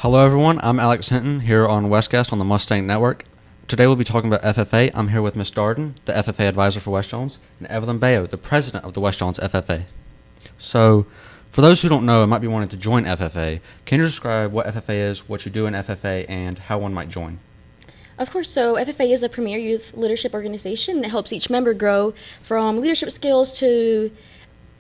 Hello everyone, I'm Alex Hinton here on Westcast on the Mustang Network. Today we'll be talking about FFA. I'm here with Ms. Darden, the FFA advisor for West Jones, and Evelyn Bello, the president of the West Jones FFA. So, for those who don't know and might be wanting to join FFA, can you describe what FFA is, what you do in FFA, and how one might join? Of course. So FFA is a premier youth leadership organization that helps each member grow from leadership skills to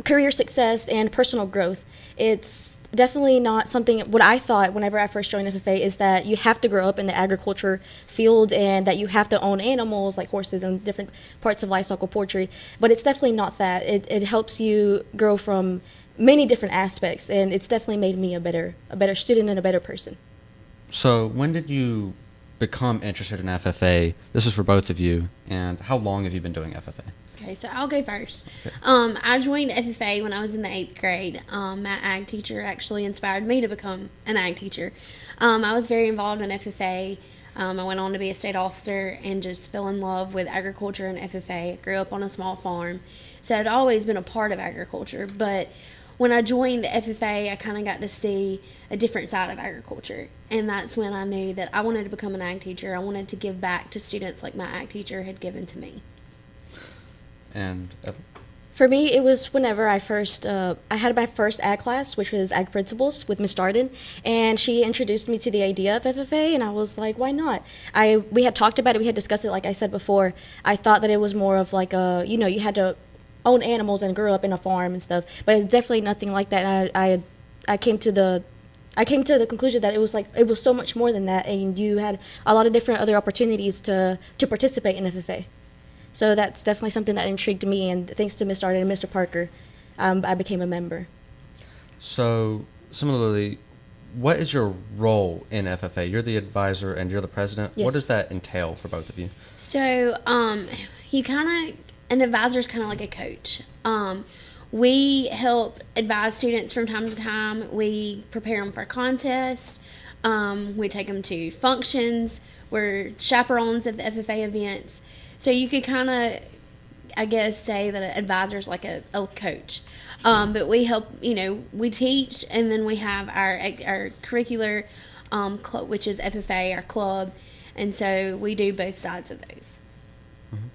career success and personal growth. It's definitely not something, what I thought whenever I first joined FFA is that you have to grow up in the agriculture field and that you have to own animals like horses and different parts of livestock or poultry. But it's definitely not that. It helps you grow from many different aspects, and it's definitely made me a better student and a better person. So, when did you become interested in FFA? This is for both of you, and how long have you been doing FFA? Okay, so I'll go first. Okay. I joined FFA when I was in the 8th grade. My ag teacher actually inspired me to become an ag teacher. I was very involved in FFA. I went on to be a state officer and just fell in love with agriculture and FFA. I grew up on a small farm, so I'd always been a part of agriculture. But when I joined FFA, I kind of got to see a different side of agriculture, and that's when I knew that I wanted to become an ag teacher. I wanted to give back to students like my ag teacher had given to me. And Evelyn? For me, it was whenever I had my first ag class, which was ag principles with Miss Darden, and she introduced me to the idea of FFA, and I was like, why not? We had talked about it, we had discussed it, like I said before. I thought that it was more of like you had to own animals and grew up in a farm and stuff, but it's definitely nothing like that. And I came to the conclusion that it was so much more than that, and you had a lot of different other opportunities to participate in FFA. So that's definitely something that intrigued me, and thanks to Ms. Darden and Mr. Parker, I became a member. So, similarly, what is your role in FFA? You're the advisor and you're the president. Yes. What does that entail for both of you? So, an advisor is kind of like a coach. We help advise students from time to time. We prepare them for contests. We take them to functions. We're chaperones of the FFA events. So you could kind of, I guess, say that an advisor is like a coach. But we help, we teach, and then we have our curricular club, which is FFA, our club. And so we do both sides of those. Mm-hmm.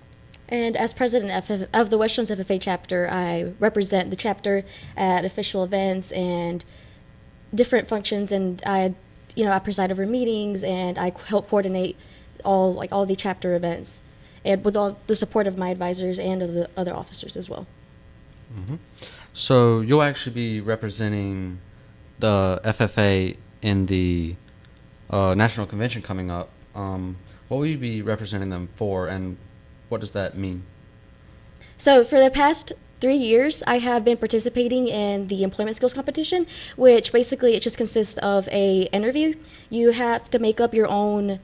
And as president of the West Jones FFA chapter, I represent the chapter at official events and different functions, and I preside over meetings, and I help coordinate all the chapter events, and with all the support of my advisors and of the other officers as well. Mm-hmm. So you'll actually be representing the FFA in the national convention coming up. What will you be representing them for, and what does that mean? So for the past 3 years, I have been participating in the employment skills competition, which basically it just consists of a interview. You have to make up your own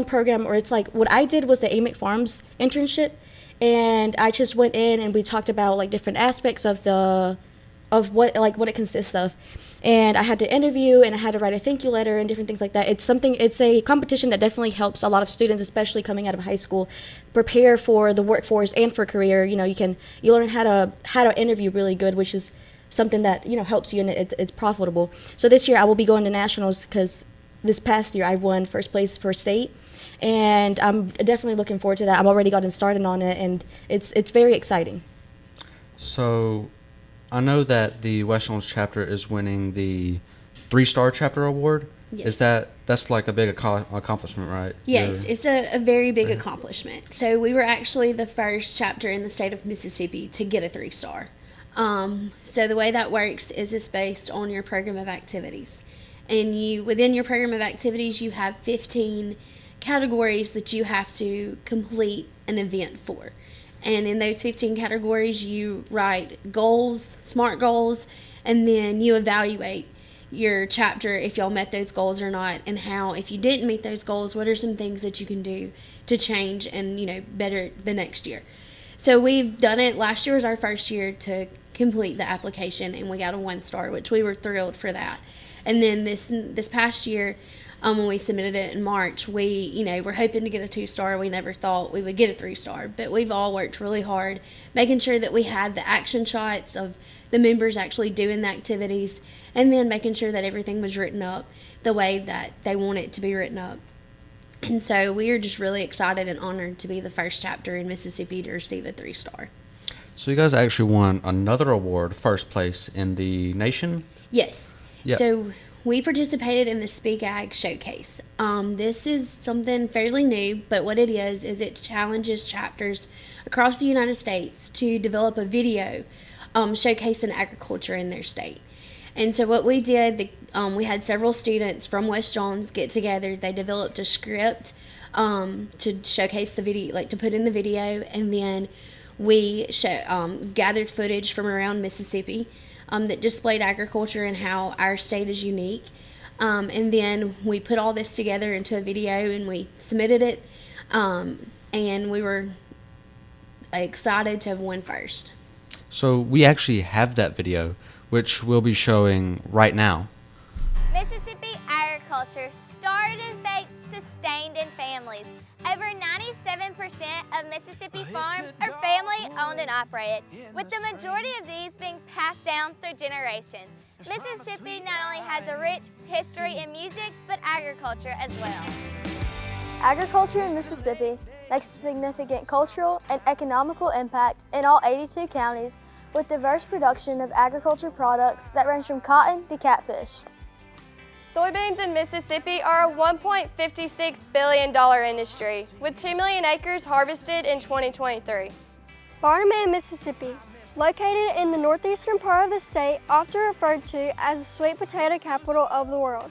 program, or it's like what I did was the Amic Farms internship, and I just went in and we talked about like different aspects of what it consists of, and I had to interview and I had to write a thank you letter and different things like that. It's a competition that definitely helps a lot of students, especially coming out of high school, prepare for the workforce and for career. You learn how to interview really good, which is something that helps you, and it's profitable. So this year I will be going to nationals because this past year I won first place for state, and I'm definitely looking forward to that. I've already gotten started on it, and it's very exciting. So I know that the West Jones chapter is winning the 3-star chapter award. Yes. That's like a big accomplishment, right? Yes, it's a very big accomplishment. So we were actually the first chapter in the state of Mississippi to get a 3-star. So the way that works is it's based on your program of activities. And within your program of activities, you have 15 categories that you have to complete an event for. And in those 15 categories, you write goals, SMART goals, and then you evaluate your chapter if y'all met those goals or not, and how, if you didn't meet those goals, what are some things that you can do to change and, better the next year. So we've done it. Last year was our first year to complete the application, and we got a 1-star, which we were thrilled for that. And then this past year, when we submitted it in March. We, were hoping to get a 2-star. We never thought we would get a 3-star, but we've all worked really hard, making sure that we had the action shots of the members actually doing the activities, and then making sure that everything was written up the way that they want it to be written up. And so we are just really excited and honored to be the first chapter in Mississippi to receive a 3-star. So you guys actually won another award, first place in the nation? Yes. Yep. So we participated in the Speak Ag Showcase. This is something fairly new, but what it is it challenges chapters across the United States to develop a video showcasing agriculture in their state. And so what we did, we had several students from West Jones get together. They developed a script to showcase the video, like to put in the video, and then we gathered footage from around Mississippi that displayed agriculture and how our state is unique. And then we put all this together into a video and we submitted it, and we were excited to have won first. So we actually have that video, which we'll be showing right now. Mississippi agriculture started in faith, sustained in families. Over 97% of Mississippi farms are family owned and operated, with the majority of these being passed down through generations. Mississippi not only has a rich history in music, but agriculture as well. Agriculture in Mississippi makes a significant cultural and economical impact in all 82 counties, with diverse production of agriculture products that range from cotton to catfish. Soybeans in Mississippi are a $1.56 billion industry, with 2 million acres harvested in 2023. Barnum, Mississippi, located in the northeastern part of the state, often referred to as the sweet potato capital of the world,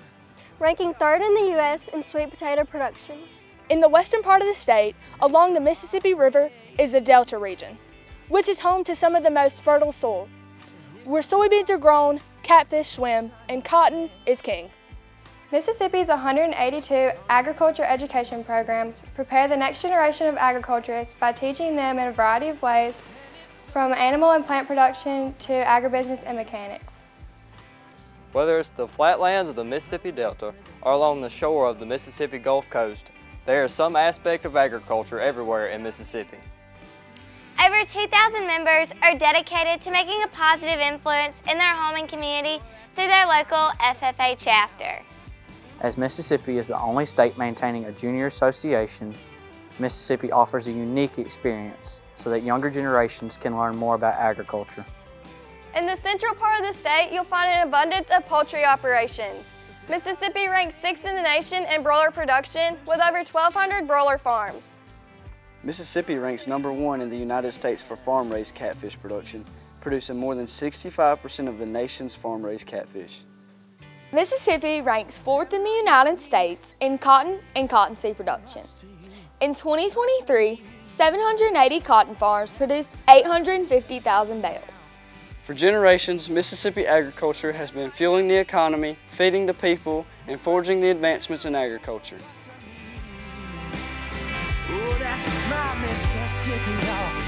ranking 3rd in the U.S. in sweet potato production. In the western part of the state, along the Mississippi River, is the Delta region, which is home to some of the most fertile soil, where soybeans are grown, catfish swim, and cotton is king. Mississippi's 182 agriculture education programs prepare the next generation of agriculturists by teaching them in a variety of ways, from animal and plant production to agribusiness and mechanics. Whether it's the flatlands of the Mississippi Delta or along the shore of the Mississippi Gulf Coast, there is some aspect of agriculture everywhere in Mississippi. Over 2,000 members are dedicated to making a positive influence in their home and community through their local FFA chapter. As Mississippi is the only state maintaining a junior association, Mississippi offers a unique experience so that younger generations can learn more about agriculture. In the central part of the state, you'll find an abundance of poultry operations. Mississippi ranks 6th in the nation in broiler production with over 1,200 broiler farms. Mississippi ranks number 1 in the United States for farm-raised catfish production, producing more than 65% of the nation's farm-raised catfish. Mississippi ranks 4th in the United States in cotton and cottonseed production. In 2023, 780 cotton farms produced 850,000 bales. For generations, Mississippi agriculture has been fueling the economy, feeding the people, and forging the advancements in agriculture. Oh, that's my Mississippi, y'all.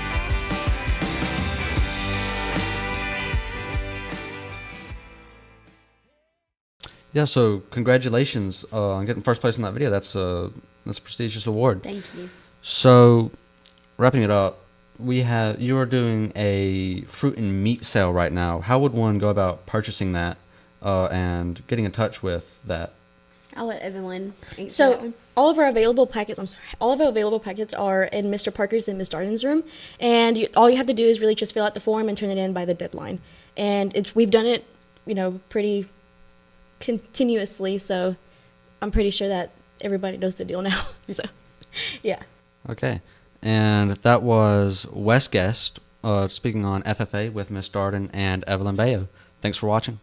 Yeah, so congratulations on getting first place in that video. That's a prestigious award. Thank you. So, wrapping it up, you are doing a fruit and meat sale right now. How would one go about purchasing that and getting in touch with that? I'll let Evelyn answer that So one. all of our available packets are in Mr. Parker's and Ms. Darden's room, and all you have to do is really just fill out the form and turn it in by the deadline. And we've done it, pretty continuously, so I'm pretty sure that everybody knows the deal now. So, yeah. Okay. And that was West Guest speaking on FFA with Miss Darden and Evelyn Bello. Thanks for watching.